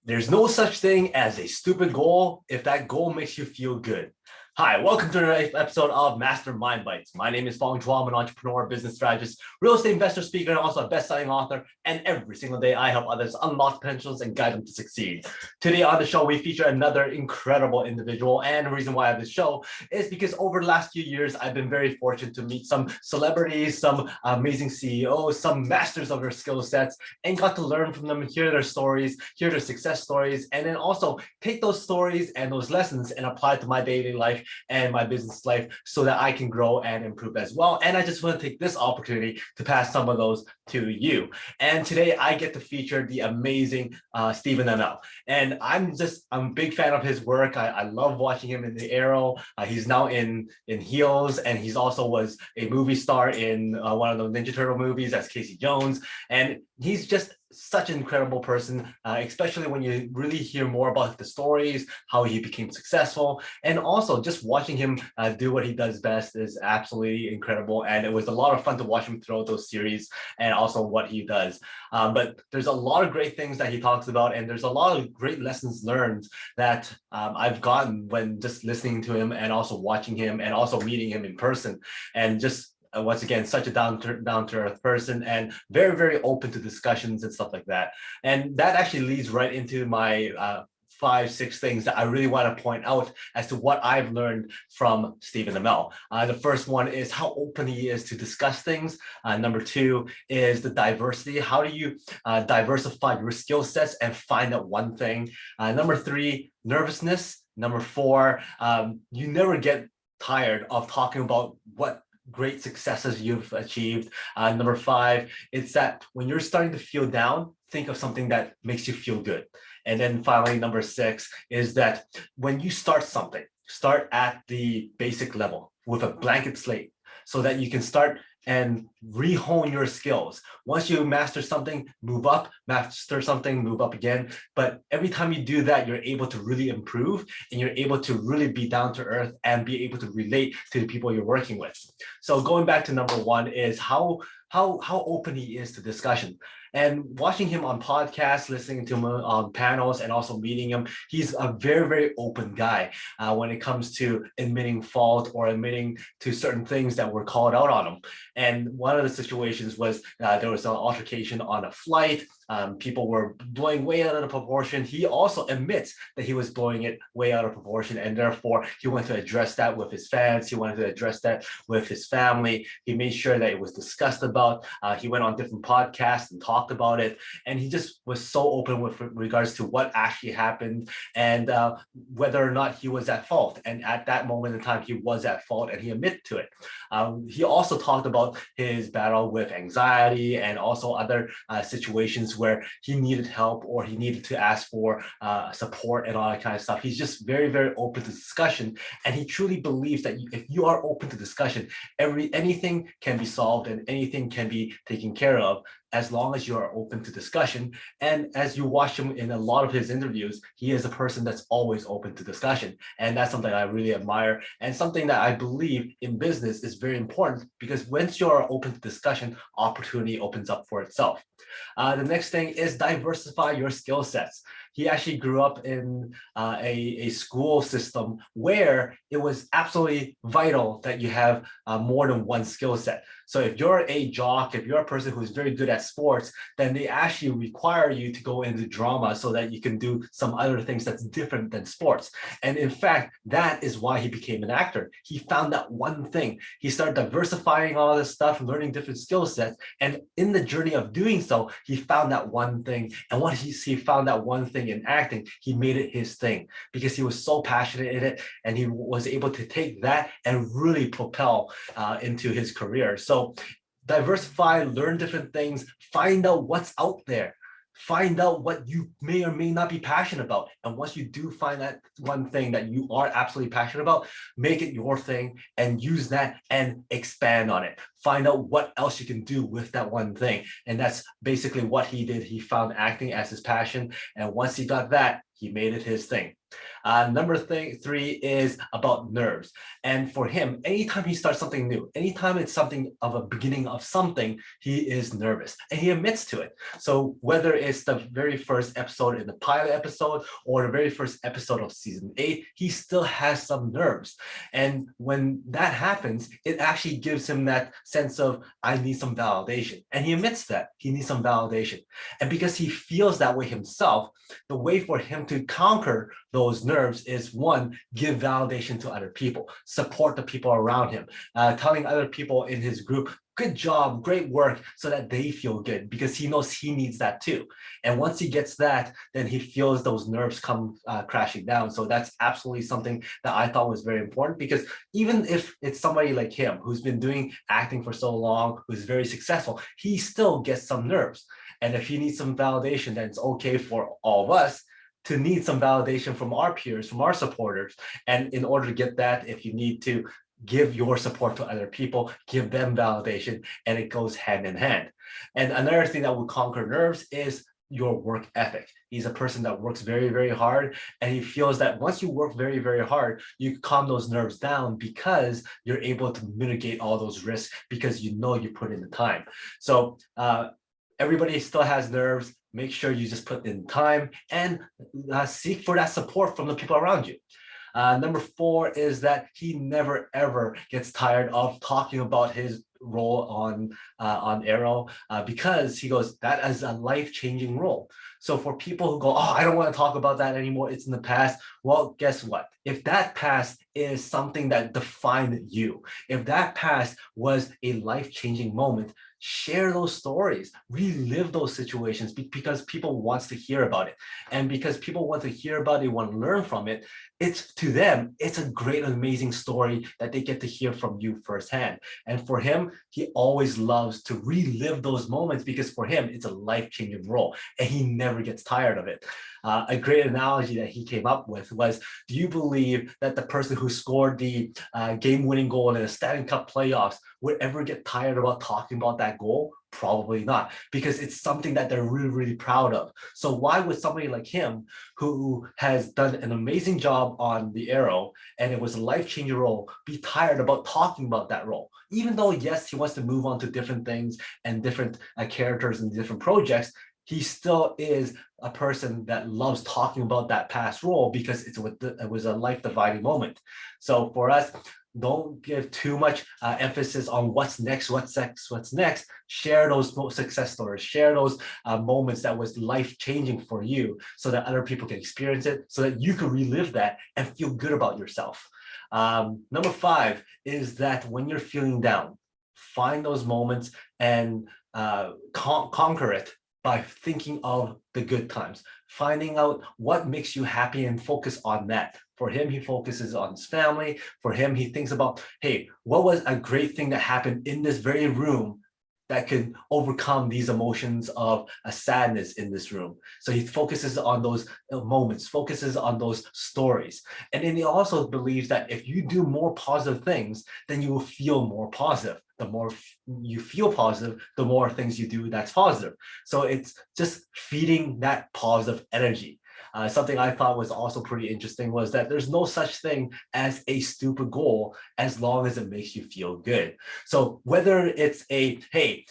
There's no such thing as a stupid goal if that goal makes you feel good. Hi, welcome to another episode of Mastermind Bites. My name is Fong. I'm an entrepreneur, business strategist, real estate investor, speaker, and also a best-selling author. And every single day, I help others unlock potentials and guide them to succeed. Today on the show, we feature another incredible individual. And the reason why I have this show is because over the last few years, I've been very fortunate to meet some celebrities, some amazing CEOs, some masters of their skill sets, and got to learn from them, hear their stories, hear their success stories, and then also take those stories and those lessons and apply it to my daily life and my business life so that I can grow and improve as well. And I just want to take this opportunity to pass some of those to you. And today I get to feature the amazing Stephen Amell. And I'm a big fan of his work. I love watching him in The Arrow. He's now in Heels, and he's also was a movie star in one of the Ninja Turtle movies as Casey Jones. And he's just such an incredible person, especially when you really hear more about the stories, how he became successful, and also just watching him do what he does best is absolutely incredible. And it was a lot of fun to watch him throughout those series and also what he does. But there's a lot of great things that he talks about, and there's a lot of great lessons learned that I've gotten when just listening to him and also watching him and also meeting him in person. And just once again, such a down to earth person and very, very open to discussions and stuff like that. And that actually leads right into my 5-6 things that I really want to point out as to what I've learned from Stephen Amell. The first one is how open he is to discuss things. Number 2 is the diversity. How do you diversify your skill sets and find out one thing? Number 3, nervousness. Number 4, you never get tired of talking about what great successes you've achieved. Number 5, it's that when you're starting to feel down, think of something that makes you feel good. And then finally, number 6 is that when you start something, start at the basic level with a blanket slate so that you can start and re-hone your skills. Once you master something, move up, master something, move up again. But every time you do that, you're able to really improve and you're able to really be down to earth and be able to relate to the people you're working with. So going back to number 1 is how open he is to discussion. And watching him on podcasts, listening to him on panels, and also meeting him, he's a very, very open guy when it comes to admitting fault or admitting to certain things that were called out on him. And one of the situations was there was an altercation on a flight. People were blowing way out of proportion. He also admits that he was blowing it way out of proportion, and therefore he wanted to address that with his fans. He wanted to address that with his family. He made sure that it was discussed about. He went on different podcasts and talked about it, and he just was so open with regards to what actually happened and whether or not he was at fault. And at that moment in time, he was at fault, and he admitted to it. He also talked about his battle with anxiety and also other situations where he needed help or he needed to ask for support and all that kind of stuff. He's just very, very open to discussion, and he truly believes that if you are open to discussion, anything can be solved and anything can be taken care of as long as you are open to discussion. And as you watch him in a lot of his interviews, he is a person that's always open to discussion. And that's something I really admire and something that I believe in business is very important, because once you're open to discussion, opportunity opens up for itself. The next thing is diversify your skill sets. He actually grew up in a school system where it was absolutely vital that you have more than one skill set. So if you're a jock, if you're a person who's very good at sports, then they actually require you to go into drama so that you can do some other things that's different than sports. And in fact, that is why he became an actor. He found that one thing. He started diversifying all this stuff, learning different skill sets. And in the journey of doing so, he found that one thing. And once he found that one thing in acting, he made it his thing because he was so passionate in it, and he was able to take that and really propel into his career. So diversify, learn different things, find out what's out there. Find out what you may or may not be passionate about. And once you do find that one thing that you are absolutely passionate about, make it your thing and use that and expand on it. find out what else you can do with that one thing. And that's basically what he did. He found acting as his passion. And once he got that, he made it his thing. Number three is about nerves. And for him, anytime he starts something new, anytime it's something of a beginning of something, he is nervous and he admits to it. So whether it's the very first episode in the pilot episode or the very first episode of season 8, he still has some nerves. And when that happens, it actually gives him that sense of, I need some validation. And he admits that he needs some validation. And because he feels that way himself, the way for him to conquer those nerves is, one, give validation to other people, support the people around him, telling other people in his group, good job, great work, so that they feel good, because he knows he needs that too. And once he gets that, then he feels those nerves come crashing down. So that's absolutely something that I thought was very important, because even if it's somebody like him who's been doing acting for so long, who's very successful, he still gets some nerves. And if he needs some validation, then it's okay for all of us to need some validation from our peers, from our supporters. And in order to get that, if you need to give your support to other people, give them validation, and it goes hand in hand. And another thing that will conquer nerves is your work ethic. He's a person that works very, very hard, and he feels that once you work very, very hard, you calm those nerves down because you're able to mitigate all those risks because you know you put in the time. So everybody still has nerves. Make sure you just put in time and seek for that support from the people around you. Number 4 is that he never ever gets tired of talking about his role on Arrow because he goes, that is a life-changing role. So for people who go, oh, I don't want to talk about that anymore, it's in the past. Well, guess what? If that past is something that defined you, if that past was a life-changing moment, share those stories, relive those situations because people wants to hear about it. And because people want to hear about it, want to learn from it, it's to them, it's a great, amazing story that they get to hear from you firsthand. And for him, he always loves to relive those moments because for him, it's a life-changing role and he never gets tired of it. A great analogy that he came up with was, do you believe that the person who scored the game-winning goal in the Stanley Cup playoffs would ever get tired about talking about that goal? Probably not, because it's something that they're really, really proud of. So why would somebody like him, who has done an amazing job on the Arrow and it was a life-changing role, be tired about talking about that role? Even though, yes, he wants to move on to different things and different characters and different projects, he still is a person that loves talking about that past role because it was a life-defining moment. So for us, don't give too much emphasis on what's next, what's next. Share those success stories, share those moments that was life-changing for you so that other people can experience it, so that you can relive that and feel good about yourself. Number 5 is that when you're feeling down, find those moments and conquer it by thinking of the good times, finding out what makes you happy and focus on that. For him, he focuses on his family. For him, he thinks about, hey, what was a great thing that happened in this very room that could overcome these emotions of a sadness in this room? So he focuses on those moments, focuses on those stories. And then he also believes that if you do more positive things, then you will feel more positive. The more you feel positive, the more things you do that's positive. So it's just feeding that positive energy. Something I thought was also pretty interesting was that there's no such thing as a stupid goal as long as it makes you feel good. So whether it's a, hey,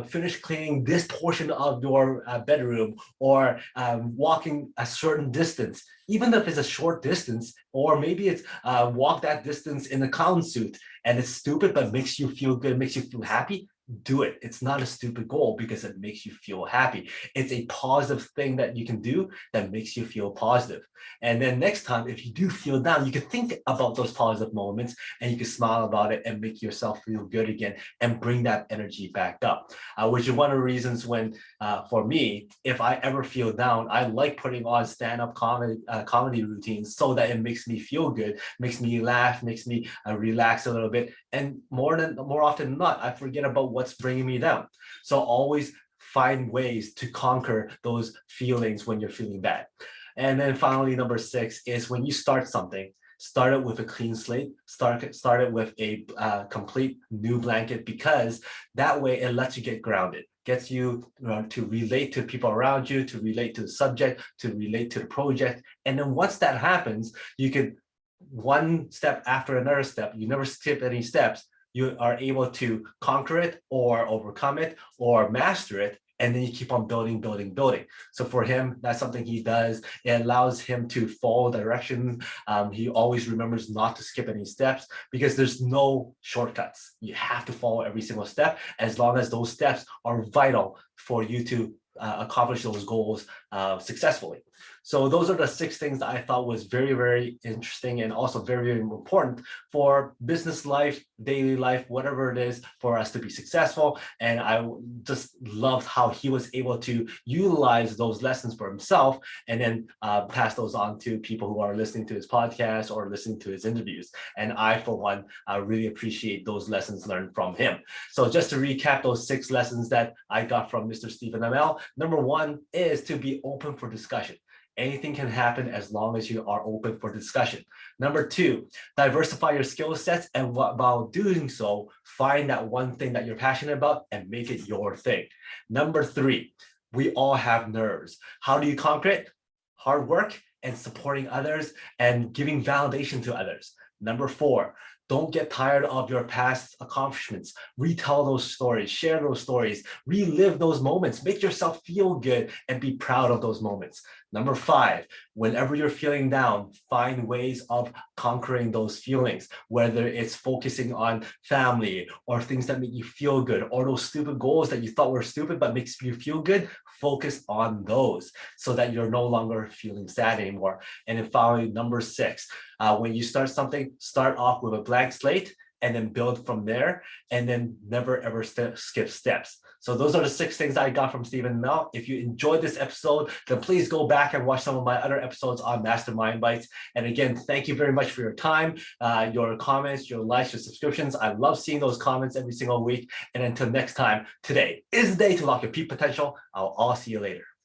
finish cleaning this portion of your bedroom, or walking a certain distance, even if it's a short distance, or maybe it's walk that distance in a clown suit, and it's stupid but makes you feel good, makes you feel happy, do it. It's not a stupid goal because it makes you feel happy. It's a positive thing that you can do that makes you feel positive. And then next time, if you do feel down, you can think about those positive moments and you can smile about it and make yourself feel good again and bring that energy back up. Which is one of the reasons when, for me, if I ever feel down, I like putting on stand-up comedy routines so that it makes me feel good, makes me laugh, makes me relax a little bit. And more often than not, I forget about what's bringing me down. So always find ways to conquer those feelings when you're feeling bad. And then finally, number 6 is when you start something, Start it with a clean slate. Start it with a complete new blanket, because that way it lets you get grounded, gets you to relate to people around you, to relate to the subject, to relate to the project. And then once that happens, you can one step after another step. You never skip any steps. You are able to conquer it or overcome it or master it. And then you keep on building, building, building. So for him, that's something he does. It allows him to follow direction. He always remembers not to skip any steps, because there's no shortcuts. You have to follow every single step, as long as those steps are vital for you to accomplish those goals successfully. So those are the 6 things that I thought was very, very interesting, and also very, very important for business life, daily life, whatever it is, for us to be successful. And I just loved how he was able to utilize those lessons for himself, and then pass those on to people who are listening to his podcast or listening to his interviews. And I, for one, really appreciate those lessons learned from him. So just to recap those 6 lessons that I got from Mr. Stephen AMELL. Number 1 is to be open for discussion. Anything can happen as long as you are open for discussion. Number 2, diversify your skill sets, and while doing so, find that one thing that you're passionate about and make it your thing. Number 3, we all have nerves. How do you conquer it? Hard work and supporting others and giving validation to others. Number 4, don't get tired of your past accomplishments. Retell those stories, share those stories, relive those moments, make yourself feel good and be proud of those moments. Number 5, whenever you're feeling down, find ways of conquering those feelings, whether it's focusing on family or things that make you feel good, or those stupid goals that you thought were stupid but makes you feel good. Focus on those so that you're no longer feeling sad anymore. And then finally, number 6, when you start something, start off with a blank slate and then build from there, and then never ever skip steps. So those are the 6 things I got from Stephen AMELL. If you enjoyed this episode, then please go back and watch some of my other episodes on Mastermind Bites. And again, thank you very much for your time, your comments, your likes, your subscriptions. I love seeing those comments every single week. And until next time, today is the day to lock your peak potential. I'll see you later.